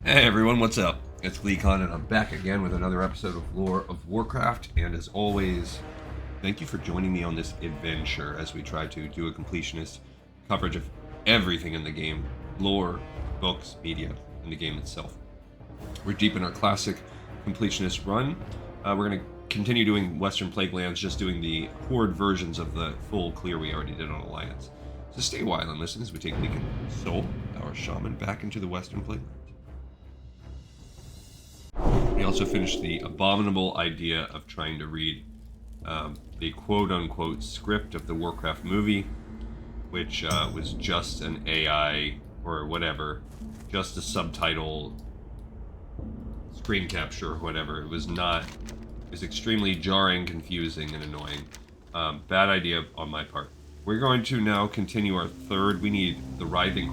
Hey everyone, what's up? It's Gleekon and I'm back again with another episode of Lore of Warcraft, and as always, thank you for joining me on this adventure as we try to do a completionist coverage of everything in the game. Lore, books, media, and the game itself. We're deep in our classic completionist run. We're going to continue doing Western Plaguelands, just doing the Horde versions of the full clear we already did on Alliance. So stay a while and listen as we take Leek and Soul, our shaman, back into the Western Plaguelands. We also finished the abominable idea of trying to read the quote-unquote script of the Warcraft movie, which was just an AI or whatever, just a subtitle, screen capture or whatever. It was extremely jarring, confusing, and annoying. Bad idea on my part. We're going to now continue our third. We need the Writhing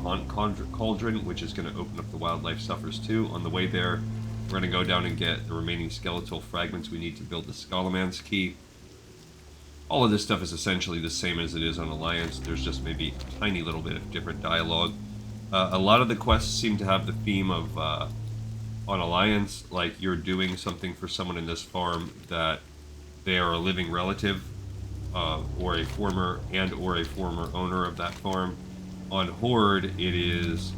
Cauldron, which is going to open up the Wildlife Suffers too. On the way there, we're going to go down and get the remaining Skeletal Fragments we need to build the Scalaman's Key. All of this stuff is essentially the same as it is on Alliance. There's just maybe a tiny little bit of different dialogue. A lot of the quests seem to have the theme of, on Alliance, like you're doing something for someone in this farm that they are a living relative, or a former owner of that farm. On Horde, it is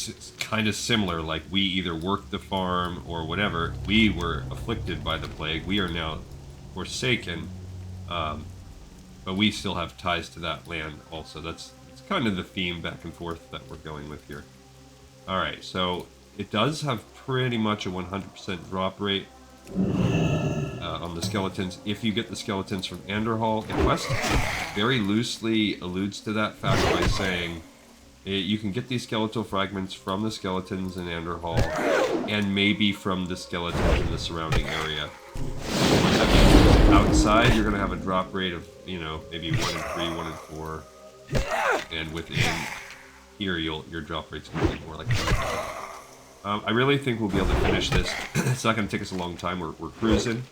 it's kind of similar, like we either worked the farm or whatever. We were afflicted by the plague. We are now forsaken, but we still have ties to that land also. It's kind of the theme back and forth that we're going with here. Alright, so it does have pretty much a 100% drop rate on the skeletons. If you get the skeletons from Anderhall, the quest very loosely alludes to that fact by saying you can get these skeletal fragments from the skeletons in Anderhall, and maybe from the skeletons in the surrounding area. What that means is outside, you're going to have a drop rate of, maybe 1 in 3, 1 in 4. And within here, your drop rate's going to be more like that. I really think we'll be able to finish this. It's not going to take us a long time. We're cruising.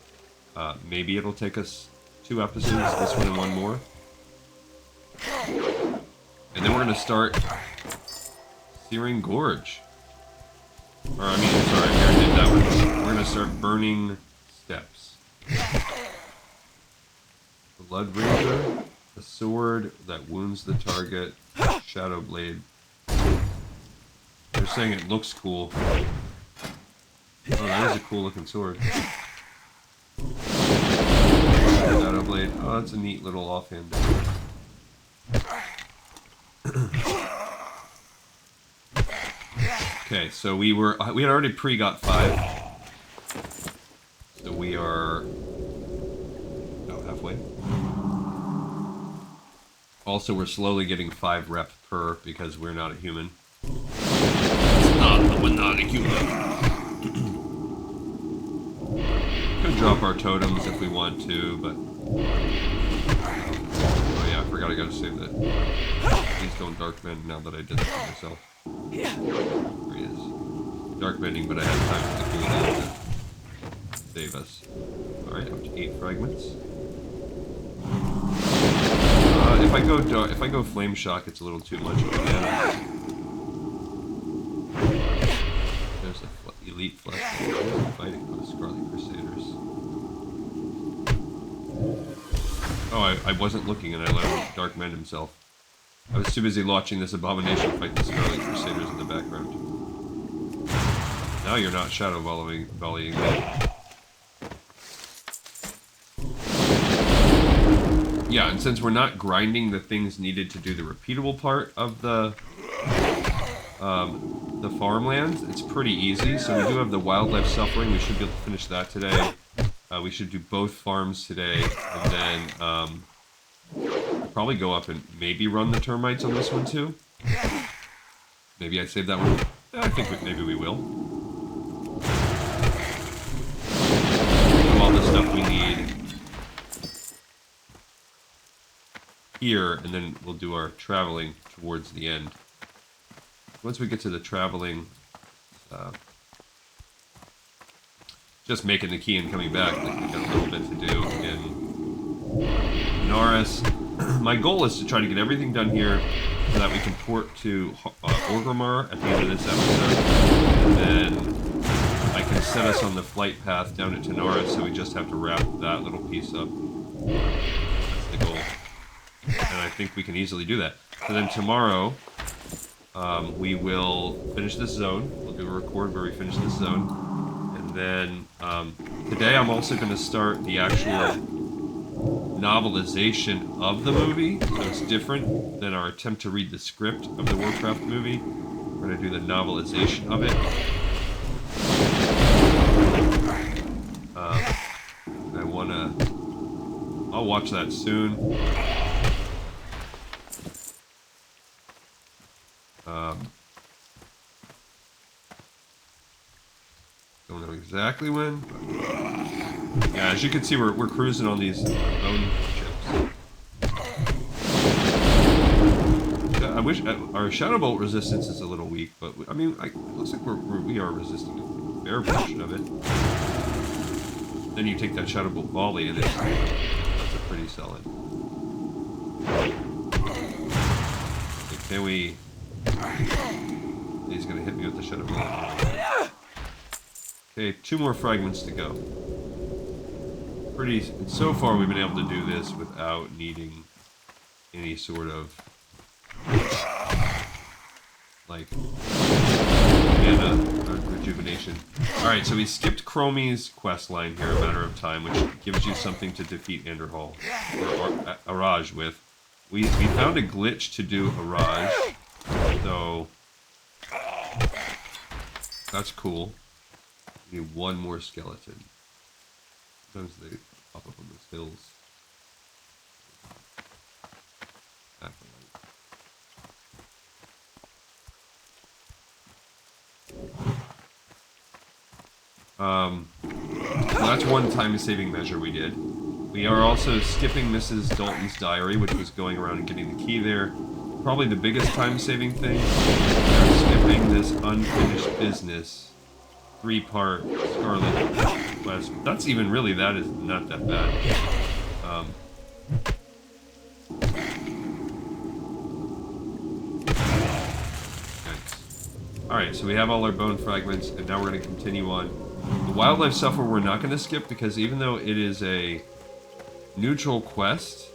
Maybe it'll take us 2 episodes, this one and one more. And then we're going to start Searing Gorge. Sorry, I already did that one. We're going to start Burning Steps. Blood Ranger, a sword that wounds the target, Shadow Blade. They're saying it looks cool. Oh, that is a cool looking sword. Shadow Blade. Oh, that's a neat little offhand. Okay, so we had already got 5. So we are about halfway. Also, we're slowly getting 5 rep per because we're not a human. We're not a human. Could drop our totems if we want to, but oh yeah, I forgot I gotta save that. Please don't dark bend now that I did that for myself. There he is. Dark bending, but I had time for the cooldown to save us. Alright, up to 8 fragments. If I go flame shock, it's a little too much. There's the elite flesh fighting for the Scarlet Crusaders. Oh, I wasn't looking and I let him dark mend himself. I was too busy watching this abomination fight the Scarlet Crusaders in the background. Now you're not shadow volleying me. Yeah, and since we're not grinding the things needed to do the repeatable part of the farmlands, it's pretty easy. So we do have the Wildlife Suffering. We should be able to finish that today. We should do both farms today, and then probably go up and maybe run the termites on this one too. Maybe I'd save that one. I think maybe we will. All the stuff we need here, and then we'll do our traveling towards the end. Once we get to the traveling, just making the key and coming back, like we got a little bit to do in Naris. My goal is to try to get everything done here so that we can port to Orgrimmar at the end of this episode, and then I can set us on the flight path down to Tanara, so we just have to wrap that little piece up. That's the goal. And I think we can easily do that. So then tomorrow, we will finish this zone. We'll do a record where we finish this zone. And then today I'm also going to start the actual novelization of the movie. So it's different than our attempt to read the script of the Warcraft movie. We're going to do the novelization of it. I'll watch that soon. Don't know exactly when. But yeah, as you can see, we're cruising on these bone ships. I wish our Shadow Bolt resistance is a little weak, but I mean, it looks like we are resisting a fair portion of it. Then you take that Shadow Bolt volley, and that's a pretty solid. Can we? He's gonna hit me with the Shadow Bolt. Okay, 2 more fragments to go. So far we've been able to do this without needing any sort of like mana or rejuvenation. Alright, so we skipped Chromie's quest line here, A Matter of Time, which gives you something to defeat Enderhall or Araj with. We found a glitch to do Araj, so that's cool. We need 1 more skeleton. Sometimes they pop up on those hills. So that's one time-saving measure we did. We are also skipping Mrs. Dalton's diary, which was going around and getting the key there. Probably the biggest time-saving thing. We are skipping this unfinished business 3-part Scarlet quest. That's even really, that is not that bad. Nice. Alright, so we have all our bone fragments, and now we're going to continue on. The wildlife sufferer we're not going to skip, because even though it is a neutral quest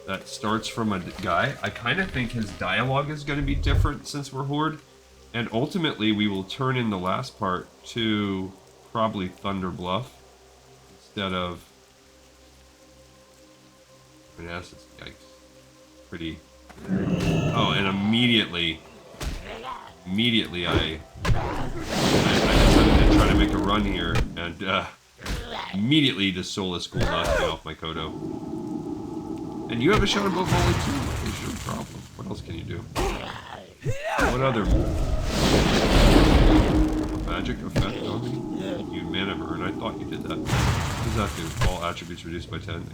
that starts from a guy, I kind of think his dialogue is going to be different since we're Horde. And ultimately, we will turn in the last part to probably Thunder Bluff instead of Manassas. Yikes. Pretty. Oh, and immediately I decided to try to make a run here, and immediately the Soulless Ghoul knocked me off my Kodo. And you have a Shadow Bolt volley too. What is your problem? What else can you do? What other magic effect on me? You mana burn. I thought you did that. What does that do? All attributes reduced by 10.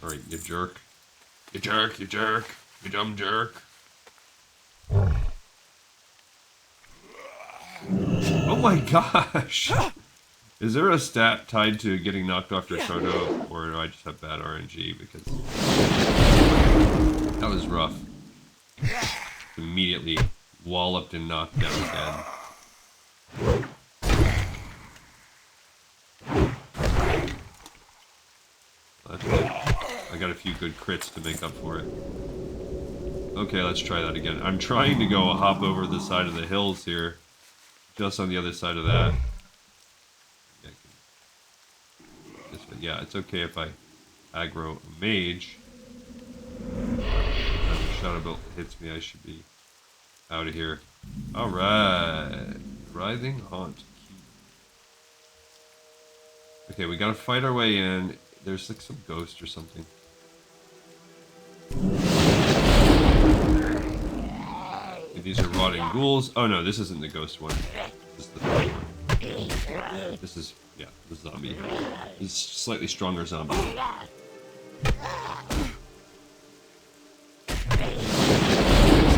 Alright, you jerk. You jerk, you jerk. You dumb jerk. Oh my gosh! Is there a stat tied to getting knocked off your Kodo, or do I just have bad RNG? Because that was rough. Immediately walloped and knocked down again. That's good. I got a few good crits to make up for it. Okay, let's try that again. I'm trying to go hop over the side of the hills here. Just on the other side of that. Yeah, it's okay if I aggro a mage. When the Shadow Bolt hits me, I should be out of here. Alright. Writhing Haunt. Okay, we gotta fight our way in. There's like some ghost or something. These are rotting ghouls. Oh no, this isn't the ghost one. This is the third one. This is, yeah, the zombie. This is slightly stronger zombie. It's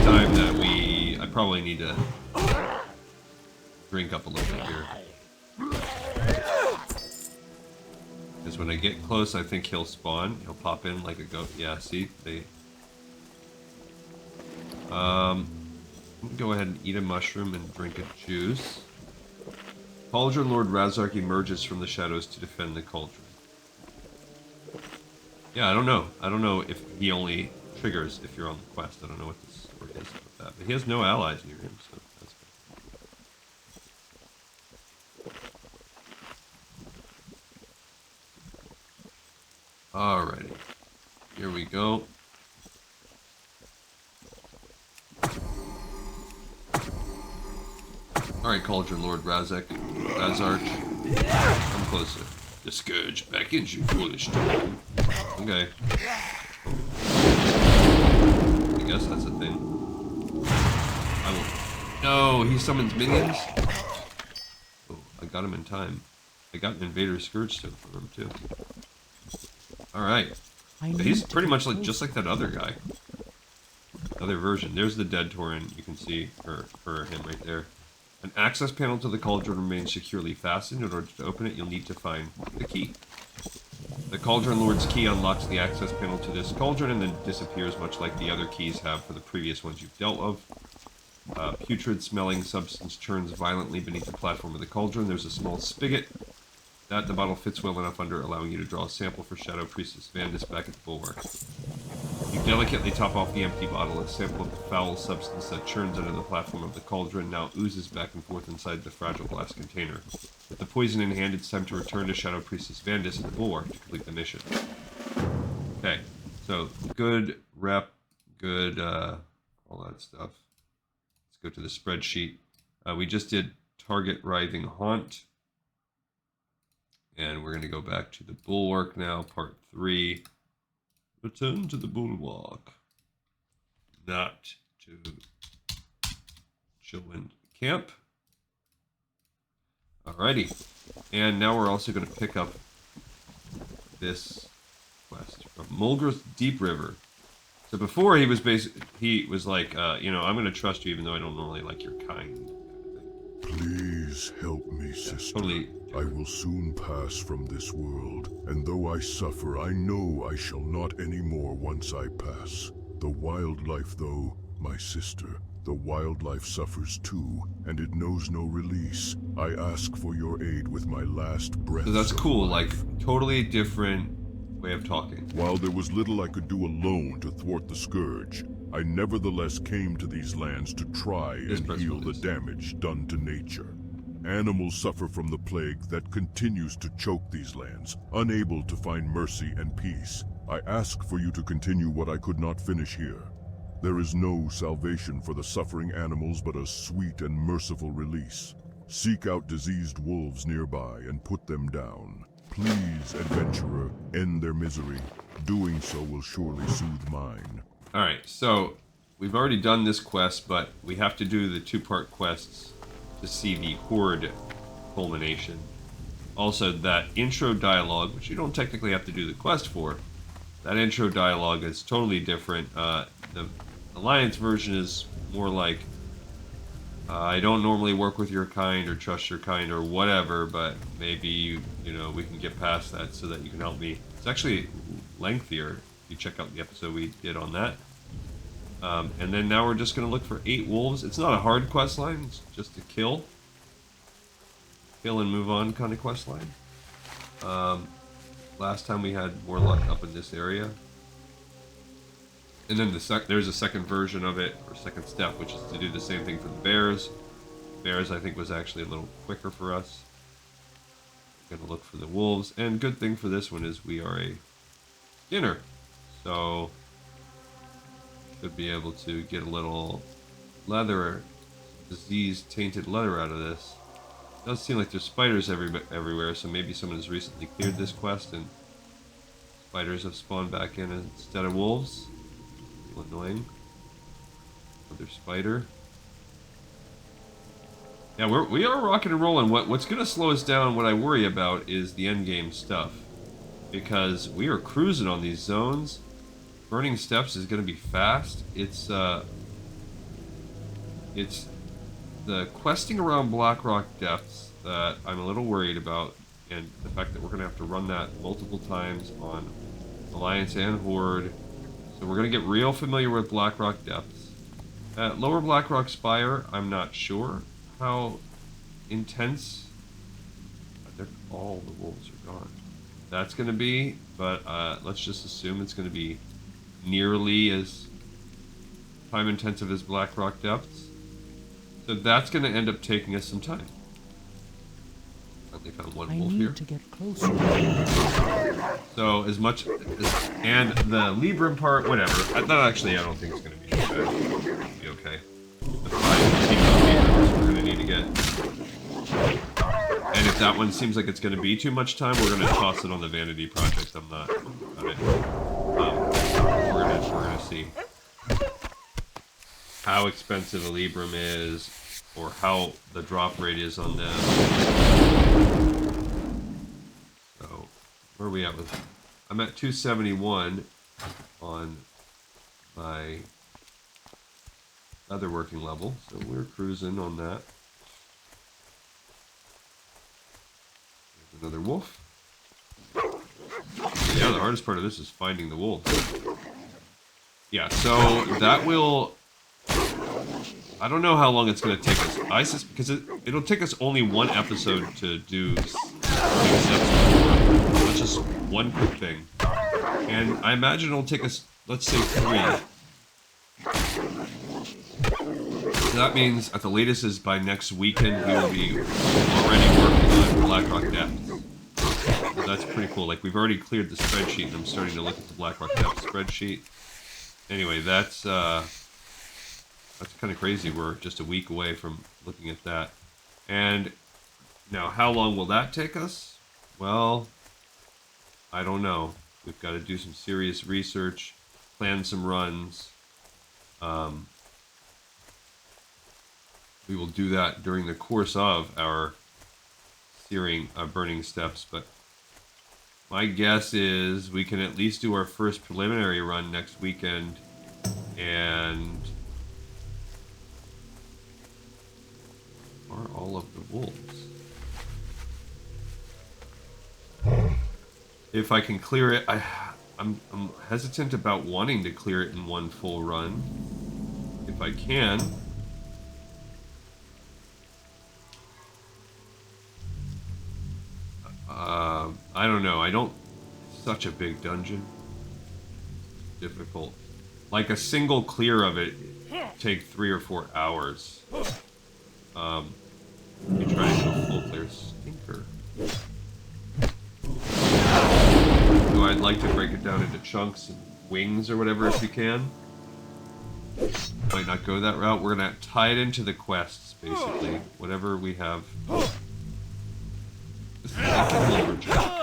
time that I probably need to drink up a little bit here. Because when I get close, I think he'll spawn. He'll pop in like a goat. Yeah, see? I'm gonna go ahead and eat a mushroom and drink a juice. Cauldron Lord Razark emerges from the shadows to defend the cauldron. Yeah, I don't know. I don't know if he only triggers if you're on the quest. I don't know what the story is about that. But he has no allies near him, so that's good. Alrighty. Here we go. Alright, Cauldron Lord Razark. Come closer. The Scourge beckons you, foolish dog. Okay. I guess that's a thing. I will. No, he summons minions? Oh, I got him in time. I got an Invader Scourge Stone from him, too. Alright. He's pretty much like just like that other guy. Other version. There's the dead Tauren. You can see him right there. An access panel to the cauldron remains securely fastened. In order to open it, you'll need to find the key. The Cauldron Lord's key unlocks the access panel to this cauldron and then disappears, much like the other keys have for the previous ones you've dealt with. Putrid-smelling substance churns violently beneath the platform of the cauldron. There's a small spigot that the bottle fits well enough under, allowing you to draw a sample for Shadow Priestess Vandis back at the Bulwark. You delicately top off the empty bottle. A sample of the foul substance that churns under the platform of the cauldron now oozes back and forth inside the fragile glass container. With the poison in hand, it's time to return to Shadow Priestess Vandis at the Bulwark to complete the mission. Okay, so good rep, good all that stuff. Let's go to the spreadsheet. We just did target Writhing Haunt. And we're going to go back to the Bulwark now, part 3. Return to the Bulwark. Not to Chillwind Camp. Alrighty. And now we're also going to pick up this quest from Mulgrith Deep River. So before he was like, you know, I'm going to trust you even though I don't normally like your kind. Please help me, sister. Totally. I will soon pass from this world, and though I suffer, I know I shall not anymore once I pass. The wildlife, though, my sister, the wildlife suffers too, and it knows no release. I ask for your aid with my last breath. So that's cool, like, totally different way of talking. While there was little I could do alone to thwart the scourge, I nevertheless came to these lands to try and heal the damage done to nature. Animals suffer from the plague that continues to choke these lands, unable to find mercy and peace. I ask for you to continue what I could not finish here. There is no salvation for the suffering animals but a sweet and merciful release. Seek out diseased wolves nearby and put them down. Please, adventurer, end their misery. Doing so will surely soothe mine. Alright, so we've already done this quest, but we have to do the 2-part quests to see the Horde culmination. Also, that intro dialogue, which you don't technically have to do the quest for, that intro dialogue is totally different. The Alliance version is more like, I don't normally work with your kind or trust your kind or whatever, but maybe, you know, we can get past that so that you can help me. It's actually lengthier. You check out the episode we did on that. And then now we're just going to look for 8 wolves. It's not a hard quest line, it's just a kill and move on kind of quest line. Last time we had more luck up in this area. And then there's a second version of it, or second step, which is to do the same thing for the bears. Bears, I think, was actually a little quicker for us. We're going to look for the wolves. And good thing for this one is we are a skinner. So should be able to get a little leather, disease-tainted leather out of this. It does seem like there's spiders everywhere, so maybe someone has recently cleared this quest and spiders have spawned back in instead of wolves. A little annoying. Another spider. Yeah, we are rocking and rolling. What's going to slow us down, what I worry about, is the endgame stuff. Because we are cruising on these zones. Burning Steps is going to be fast. It's the questing around Blackrock Depths that I'm a little worried about, and the fact that we're going to have to run that multiple times on Alliance and Horde. So we're going to get real familiar with Blackrock Depths. Lower Blackrock Spire, I'm not sure how intense. All the wolves are gone. That's going to be, but let's just assume it's going to be nearly as time intensive as Blackrock Depths. So that's going to end up taking us some time. Finally found one wolf here. To get closer. So as much as, and the Libram part, whatever. That actually I don't think it's going to be bad. It'll be okay. The 5 Librams we're going to need to get. And if that one seems like it's going to be too much time, we're going to toss it on the Vanity Project. I'm not about it. We're going to see how expensive a Libram is, or how the drop rate is on them. So, where are we at with... I'm at 271 on my other working level, so we're cruising on that. There's another wolf. Yeah, the hardest part of this is finding the wolves. Yeah, so that will... I don't know how long it's going to take us. Because it'll take us only one episode to do steps before. That's just one quick thing. And I imagine it'll take us, let's say, 3. So that means at the latest is by next weekend we will be already working on Blackrock Depths. So that's pretty cool. Like, we've already cleared the spreadsheet and I'm starting to look at the Blackrock Depths spreadsheet. Anyway, that's kind of crazy. We're just a week away from looking at that. And now, how long will that take us? Well, I don't know. We've got to do some serious research, plan some runs. We will do that during the course of our burning steps, but my guess is we can at least do our first preliminary run next weekend, and are all of the wolves. If I can clear it, I'm hesitant about wanting to clear it in one full run. If I can. I don't know. Such a big dungeon. Difficult. Like a single clear of it take 3 or 4 hours. You try to do a full clear stinker. So I'd like to break it down into chunks and wings or whatever if you can. Might not go that route. We're gonna tie it into the quests, basically. Whatever we have. This is like a lumberjack.